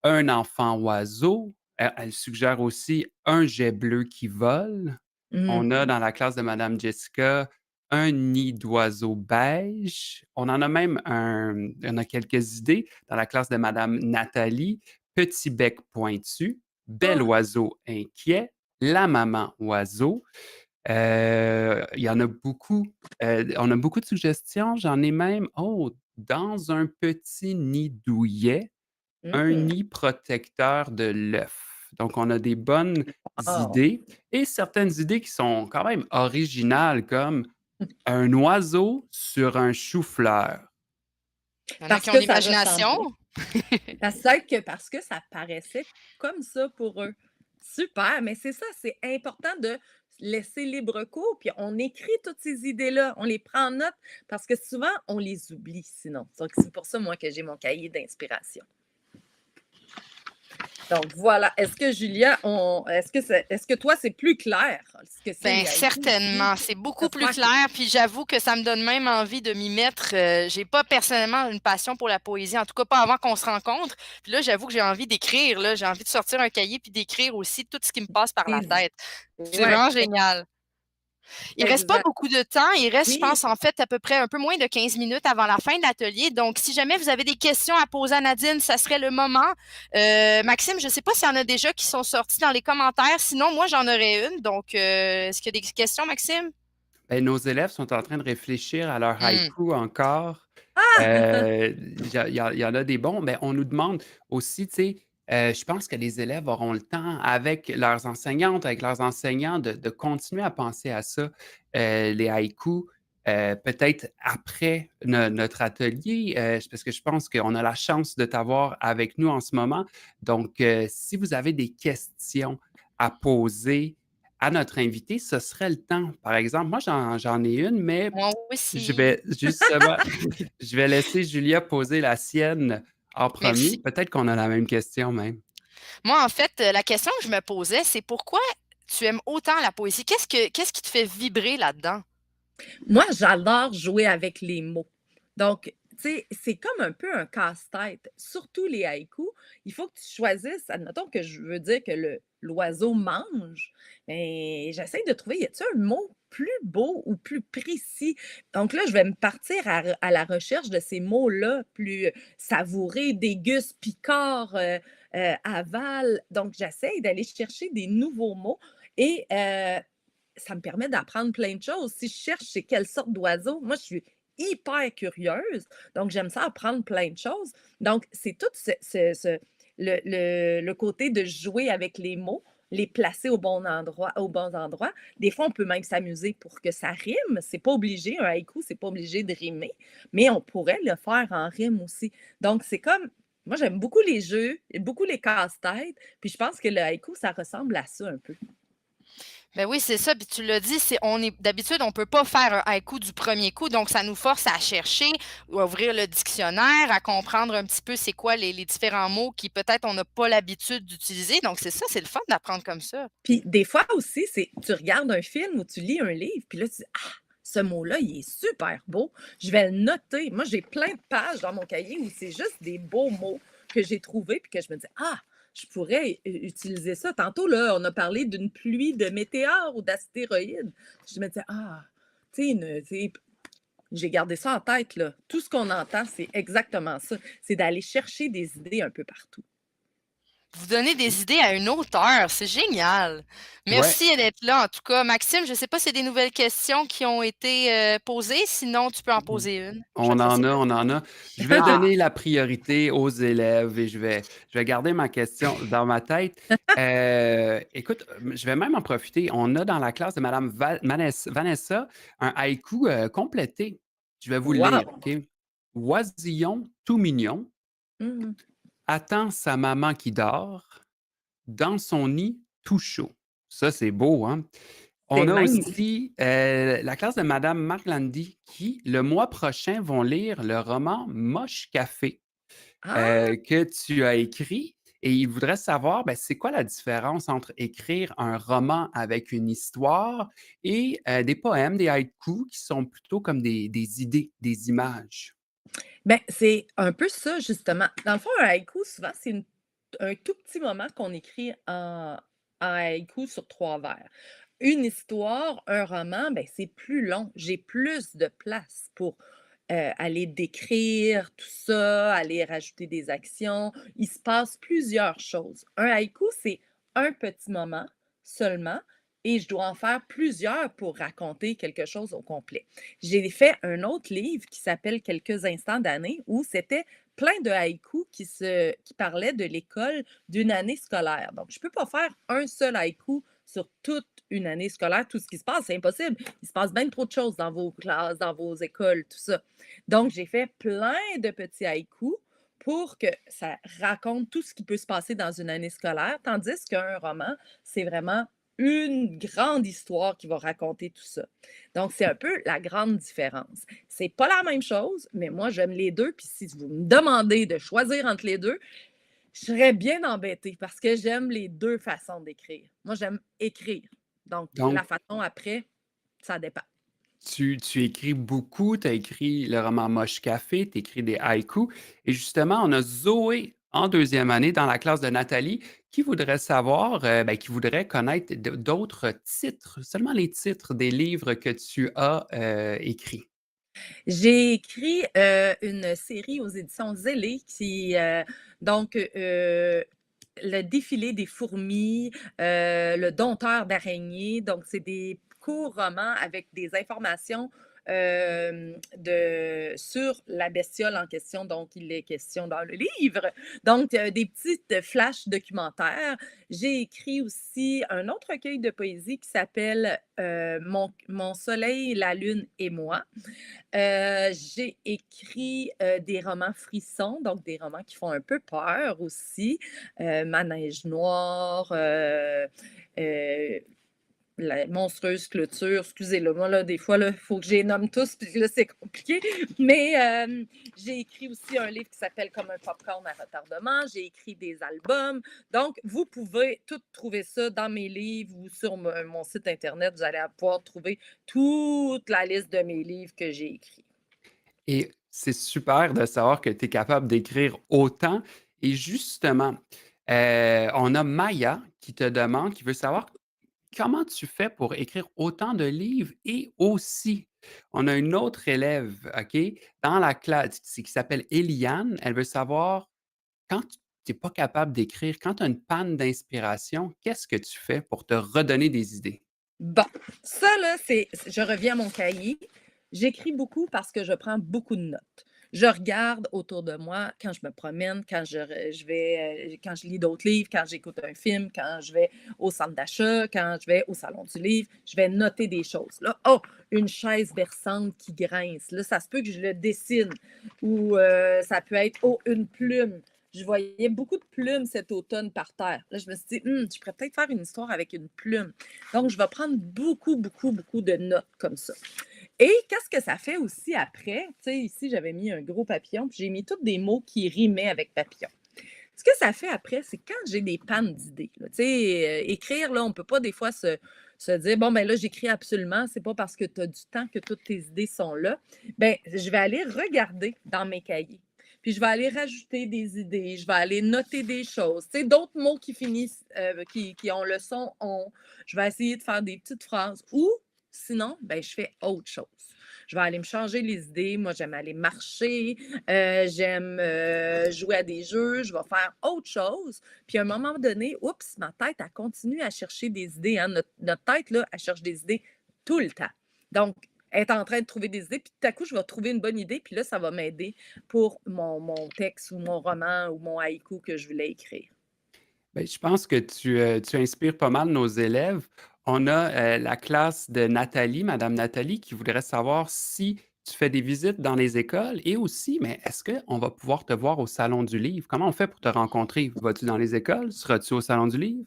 «Un enfant oiseau». Elle suggère aussi «Un jet bleu qui vole». On a Mhm. dans la classe de madame Jessica un nid d'oiseau beige. On a quelques idées dans la classe de madame Nathalie. Petit bec pointu, bel Ah! oiseau inquiet, la maman oiseau. Il y en a beaucoup. On a beaucoup de suggestions. J'en ai même dans un petit nid douillet, un Mhm. nid protecteur de l'œuf. Donc, on a des bonnes Wow! idées et certaines idées qui sont quand même originales, comme un oiseau sur un chou-fleur. Il y en a Parce qui ont que ça l'imagination. ressemblait. Parce que ça paraissait comme ça pour eux. Super, mais c'est ça, c'est important de laisser libre cours, puis on écrit toutes ces idées-là, on les prend en note, parce que souvent, on les oublie sinon. Donc, c'est pour ça, moi, que j'ai mon cahier d'inspiration. Donc, voilà. Est-ce que, Julia, est-ce que toi, c'est plus clair ce que c'est Ben les haïkus aussi? certainement, c'est beaucoup plus J'espère que clair, puis j'avoue que ça me donne même envie de m'y mettre. J'ai pas personnellement une passion pour la poésie, en tout cas pas avant qu'on se rencontre. Puis là, j'avoue que j'ai envie d'écrire, là, j'ai envie de sortir un cahier puis d'écrire aussi tout ce qui me passe par la tes... tête. C'est Ouais, vraiment génial. Il reste pas exact. beaucoup de temps. Il reste, je Oui, pense, en fait, à peu près un peu moins de 15 minutes avant la fin de l'atelier. Donc, si jamais vous avez des questions à poser à Nadine, ça serait le moment. Maxime, je ne sais pas s'il y en a déjà qui sont sortis dans les commentaires. Sinon, moi, j'en aurais une. Donc, est-ce qu'il y a des questions, Maxime? Ben, nos élèves sont en train de réfléchir à leur Hmm. haïku encore. Il y en a des bons, mais on nous demande aussi, tu sais, je pense que les élèves auront le temps avec leurs enseignantes, avec leurs enseignants de continuer à penser à ça, les haïkus, peut-être après notre atelier, parce que je pense qu'on a la chance de t'avoir avec nous en ce moment. Donc, si vous avez des questions à poser à notre invité, ce serait le temps. Par exemple, moi, j'en ai une, mais Moi je aussi. vais justement je vais laisser Julia poser la sienne en premier. Merci. Peut-être qu'on a la même question même. Moi, en fait, la question que je me posais, c'est pourquoi tu aimes autant la poésie? Qu'est-ce qui te fait vibrer là-dedans? moi, j'adore jouer avec les mots. Donc, tu sais, c'est comme un peu un casse-tête. Surtout les haïkus, il faut que tu choisisses, admettons que je veux dire que l'oiseau mange, mais j'essaie de trouver, y a-t-il un mot plus beau ou plus précis? Donc là, je vais me partir à la recherche de ces mots-là, plus savourés, déguste, piquant, aval. Donc, j'essaie d'aller chercher des nouveaux mots et ça me permet d'apprendre plein de choses. Si je cherche c'est quelle sorte d'oiseau, moi, je suis hyper curieuse. Donc, j'aime ça apprendre plein de choses. Donc, c'est tout le côté de jouer avec les mots, les placer au bon endroit, aux bons endroits. Des fois, on peut même s'amuser pour que ça rime. C'est pas obligé, un haïku, c'est pas obligé de rimer, mais on pourrait le faire en rime aussi. Donc, c'est comme Moi, j'aime beaucoup les jeux, beaucoup les casse-têtes, puis je pense que le haïku, ça ressemble à ça un peu. Ben oui, c'est ça, puis tu l'as dit, on est d'habitude, on peut pas faire un haïku du premier coup, donc ça nous force à chercher ou à ouvrir le dictionnaire, à comprendre un petit peu c'est quoi les différents mots qui peut-être on n'a pas l'habitude d'utiliser. Donc c'est ça, c'est le fun d'apprendre comme ça. Puis des fois aussi, c'est tu regardes un film ou tu lis un livre, puis là, tu dis: «Ah, ce mot-là, il est super beau, je vais le noter». Moi, j'ai plein de pages dans mon cahier où c'est juste des beaux mots que j'ai trouvés puis que je me dis: «Ah, je pourrais utiliser ça». Tantôt, là, on a parlé d'une pluie de météores ou d'astéroïdes. Je me disais: «Ah, tu sais, j'ai gardé ça en tête, là. Tout ce qu'on entend, c'est exactement ça. C'est d'aller chercher des idées un peu partout. Vous donnez des idées à une auteure, c'est génial. Ouais. Merci d'être là en tout cas. Maxime, je ne sais pas si c'est des nouvelles questions qui ont été posées, sinon tu peux en Mmh. poser une. Je vais On te laisser en a, commencer. on en a. Je vais Ah, donner la priorité aux élèves et je vais garder ma question dans ma tête. Écoute, je vais même en profiter. On a dans la classe de madame Vanessa un haïku, complété. Je vais vous le lire, Wow! OK? «Oisillon tout mignon Mmh. attend sa maman qui dort dans son nid tout chaud». Ça, c'est beau, hein? C'est On a magnifique. aussi, la classe de madame Marlandi qui, le mois prochain, vont lire le roman Moche Café, Ah! que tu as écrit et ils voudraient savoir, ben, c'est quoi la différence entre écrire un roman avec une histoire et des poèmes, des haïkus qui sont plutôt comme des idées, des images? Ben, c'est un peu ça, justement. Dans le fond, un haïku, souvent, c'est un tout petit moment qu'on écrit en haïku sur 3 vers. Une histoire, un roman, ben, c'est plus long. J'ai plus de place pour, aller décrire tout ça, aller rajouter des actions. Il se passe plusieurs choses. Un haïku, c'est un petit moment seulement et je dois en faire plusieurs pour raconter quelque chose au complet. J'ai fait un autre livre qui s'appelle «Quelques instants d'année» où c'était plein de haïkus qui parlaient de l'école d'une année scolaire. Donc je peux pas faire un seul haïku sur toute une année scolaire, tout ce qui se passe, c'est impossible. Il se passe bien trop de choses dans vos classes, dans vos écoles, tout ça. Donc j'ai fait plein de petits haïkus pour que ça raconte tout ce qui peut se passer dans une année scolaire, tandis qu'un roman, c'est vraiment une grande histoire qui va raconter tout ça. Donc, c'est un peu la grande différence. C'est pas la même chose, mais moi, j'aime les 2. Puis si vous me demandez de choisir entre les 2, je serais bien embêtée parce que j'aime les 2 façons d'écrire. Moi, j'aime écrire. Donc, la Donc, façon après, ça dépend. tu écris beaucoup, tu as écrit le roman Moche Café, tu écris des haïkus et justement, on a Zoé en deuxième année dans la classe de Nathalie qui voudrait savoir, ben, qui voudrait connaître d'autres titres, seulement les titres des livres que tu as, écrits. J'ai écrit, une série aux éditions Zélé donc, Le défilé des fourmis, Le dompteur d'araignées. Donc, c'est des courts romans avec des informations, sur la bestiole en question dont il est question dans le livre. Donc, des petites flashs documentaires. J'ai écrit aussi un autre recueil de poésie qui s'appelle, Mon soleil, la lune et moi. J'ai écrit, des romans frissons, donc des romans qui font un peu peur aussi, Manège noir, heu, La monstrueuse clôture. Excusez-le, moi là, des fois là, il faut que je les nomme tous, puis là, c'est compliqué. Mais, j'ai écrit aussi un livre qui s'appelle «Comme un popcorn à retardement». J'ai écrit des albums. Donc, vous pouvez tout trouver ça dans mes livres ou sur mon site internet. Vous allez pouvoir trouver toute la liste de mes livres que j'ai écrits. Et c'est super de savoir que tu es capable d'écrire autant et justement, on a Maya qui te demande, qui veut savoir comment tu fais pour écrire autant de livres et aussi, on a une autre élève, OK, dans la classe qui s'appelle Eliane. Elle veut savoir quand tu es pas capable d'écrire, quand tu as une panne d'inspiration, qu'est-ce que tu fais pour te redonner des idées? Bon, ça là, je reviens à mon cahier. J'écris beaucoup parce que je prends beaucoup de notes. Je regarde autour de moi quand je me promène, quand je lis d'autres livres, quand j'écoute un film, quand je vais au centre d'achat, quand je vais au salon du livre, je vais noter des choses. Là, oh, une chaise berçante qui grince. Là, ça se peut que je le dessine. Ou ça peut être, oh, une plume. je voyais beaucoup de plumes cet automne par terre. Là, je me suis dit: Je pourrais peut-être faire une histoire avec une plume». Donc, je vais prendre beaucoup, beaucoup, beaucoup de notes comme ça. Et qu'est-ce que ça fait aussi après? Tu sais, ici, j'avais mis un gros papillon, puis j'ai mis tous des mots qui rimaient avec papillon. Ce que ça fait après, c'est quand j'ai des pannes d'idées, là, tu sais, écrire, là, on ne peut pas des fois se dire, bon, ben là, j'écris absolument, c'est pas parce que tu as du temps que toutes tes idées sont là. Ben, je vais aller regarder dans mes cahiers. Puis je vais aller rajouter des idées, je vais aller noter des choses. Tu sais, d'autres mots qui finissent, qui ont le son on. Je vais essayer de faire des petites phrases. Ou sinon, ben, je fais autre chose. Je vais aller me changer les idées. Moi, j'aime aller marcher, j'aime jouer à des jeux, je vais faire autre chose. Puis à un moment donné, oups, ma tête, elle continue à chercher des idées. Hein. Notre tête, là, elle cherche des idées tout le temps. Donc, elle est en train de trouver des idées, puis tout à coup, je vais trouver une bonne idée, puis là, ça va m'aider pour mon texte ou mon roman ou mon haïku que je voulais écrire. Ben, je pense que tu inspires pas mal nos élèves. On a, la classe de Nathalie, madame Nathalie, qui voudrait savoir si tu fais des visites dans les écoles et aussi, mais est-ce qu'on va pouvoir te voir au salon du livre? Comment on fait pour te rencontrer? Vas-tu dans les écoles? Seras-tu au salon du livre?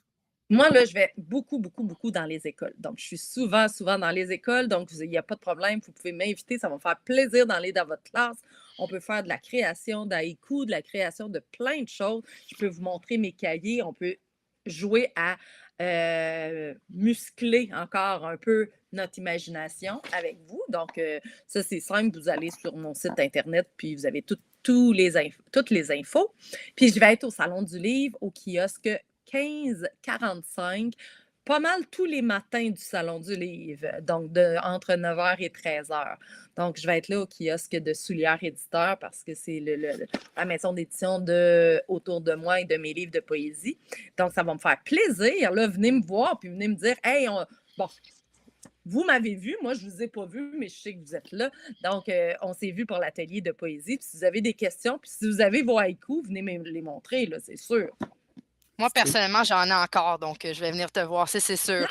Moi, là, je vais beaucoup, beaucoup, beaucoup dans les écoles. Donc, je suis souvent, souvent dans les écoles. Donc, il n'y a pas de problème. Vous pouvez m'inviter. Ça va me faire plaisir d'aller dans votre classe. On peut faire de la création d'haïku, de la création de plein de choses. Je peux vous montrer mes cahiers. On peut jouer à muscler encore un peu notre imagination avec vous. Donc, ça, c'est simple. Vous allez sur mon site Internet, puis vous avez toutes les infos. Puis, je vais être au Salon du Livre, au kiosque 15h45, pas mal tous les matins du Salon du Livre, donc entre 9h et 13h. Donc, je vais être là au kiosque de Soulière Éditeur parce que c'est la maison d'édition autour de moi et de mes livres de poésie. Donc, ça va me faire plaisir. Là, venez me voir puis venez me dire, hey, bon, vous m'avez vu, moi, je ne vous ai pas vu, mais je sais que vous êtes là. Donc, on s'est vu pour l'atelier de poésie. Puis si vous avez des questions, puis si vous avez vos haïkus, venez me les montrer, là, c'est sûr. Moi, personnellement, j'en ai encore, donc je vais venir te voir, ça, c'est sûr.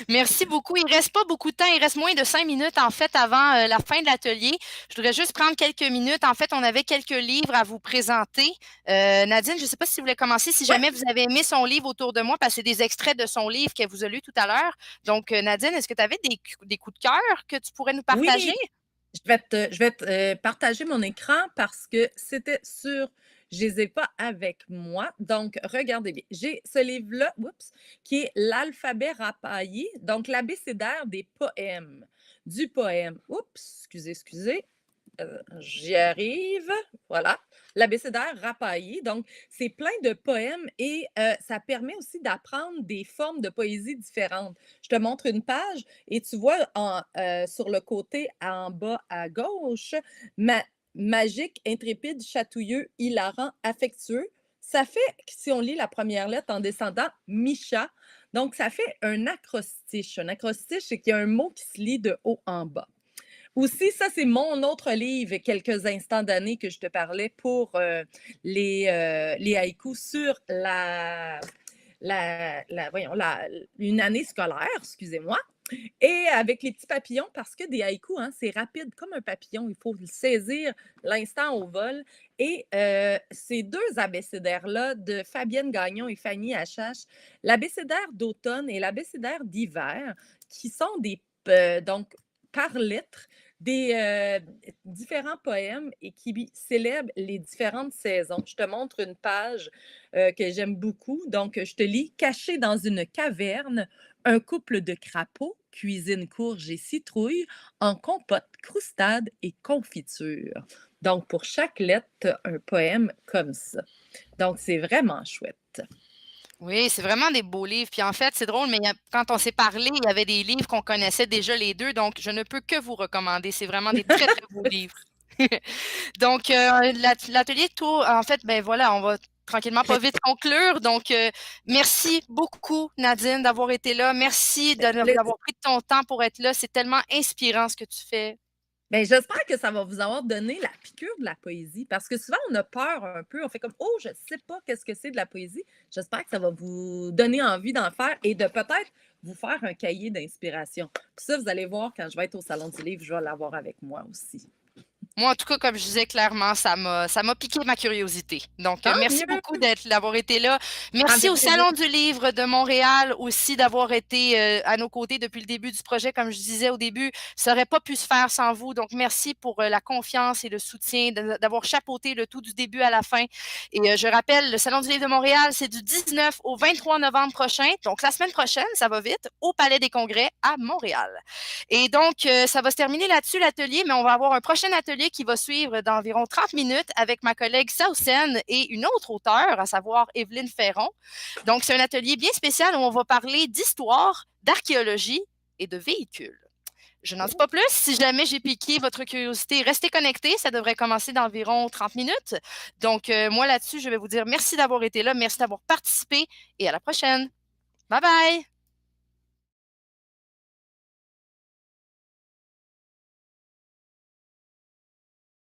Merci beaucoup. Il ne reste pas beaucoup de temps. Il reste moins de 5 minutes, en fait, avant la fin de l'atelier. Je voudrais juste prendre quelques minutes. En fait, on avait quelques livres à vous présenter. Nadine, je ne sais pas si vous voulez commencer. Si jamais vous avez aimé son livre Autour de moi, parce que c'est des extraits de son livre qu'elle vous a lu tout à l'heure. Donc, Nadine, est-ce que tu avais des coups de cœur que tu pourrais nous partager? Oui, je vais te partager mon écran parce que c'était sur. Je ne les ai pas avec moi. Donc, regardez bien. J'ai ce livre-là, oups, qui est l'alphabet rapaillé, donc l'abécédaire des poèmes. Du poème. Oups, excusez. J'y arrive. Voilà. L'abécédaire rapaillé. Donc, c'est plein de poèmes et ça permet aussi d'apprendre des formes de poésie différentes. Je te montre une page et tu vois sur le côté en bas à gauche, magique, intrépide, chatouilleux, hilarant, affectueux. Ça fait, si on lit la première lettre en descendant, Micha. Donc, ça fait un acrostiche. Un acrostiche, c'est qu'il y a un mot qui se lit de haut en bas. Aussi, ça, c'est mon autre livre, quelques instants d'années que je te parlais pour les haïkus sur une année scolaire, excusez-moi. Et avec les petits papillons, parce que des haïkus, hein, c'est rapide comme un papillon. Il faut le saisir l'instant au vol. Et ces deux abécédaires-là, de Fabienne Gagnon et Fanny Achache, l'abécédaire d'automne et l'abécédaire d'hiver, qui sont donc par lettre, des différents poèmes et qui célèbrent les différentes saisons. Je te montre une page que j'aime beaucoup. Donc, je te lis « Caché dans une caverne, un couple de crapauds cuisine courge et citrouille en compote, croustade et confiture. » Donc, pour chaque lettre, tu as un poème comme ça. Donc, c'est vraiment chouette. Oui, c'est vraiment des beaux livres. Puis en fait, c'est drôle, mais quand on s'est parlé, il y avait des livres qu'on connaissait déjà les deux, donc je ne peux que vous recommander. C'est vraiment des très, très beaux livres. Donc, l'atelier tour, en fait, ben voilà, on va tranquillement pas vite conclure. Donc, merci beaucoup, Nadine, d'avoir été là. Merci d'avoir pris de ton temps pour être là. C'est tellement inspirant ce que tu fais. Bien, j'espère que ça va vous avoir donné la piqûre de la poésie parce que souvent, on a peur un peu. On fait comme, oh, je ne sais pas qu'est-ce que c'est de la poésie. J'espère que ça va vous donner envie d'en faire et de peut-être vous faire un cahier d'inspiration. Puis ça, vous allez voir, quand je vais être au Salon du Livre, je vais l'avoir avec moi aussi. Moi, en tout cas, comme je disais clairement, ça m'a piqué ma curiosité. Donc, Tant merci mieux! beaucoup d'avoir été là. Ça me Merci fait au plaisir. Salon du livre de Montréal aussi d'avoir été à nos côtés depuis le début du projet. Comme je disais au début, ça n'aurait pas pu se faire sans vous. Donc, merci pour la confiance et le soutien, d'avoir chapeauté le tout du début à la fin. Et je rappelle, le Salon du livre de Montréal, c'est du 19 au 23 novembre prochain. Donc, la semaine prochaine, ça va vite, au Palais des Congrès à Montréal. Et donc, ça va se terminer là-dessus, l'atelier, mais on va avoir un prochain atelier qui va suivre d'environ 30 minutes avec ma collègue Saucène et une autre auteure, à savoir Evelyne Ferron. Donc, c'est un atelier bien spécial où on va parler d'histoire, d'archéologie et de véhicules. Je n'en dis pas plus. Si jamais j'ai piqué votre curiosité, restez connectés. Ça devrait commencer d'environ 30 minutes. Donc, moi, là-dessus, je vais vous dire merci d'avoir été là, merci d'avoir participé et à la prochaine. Bye bye!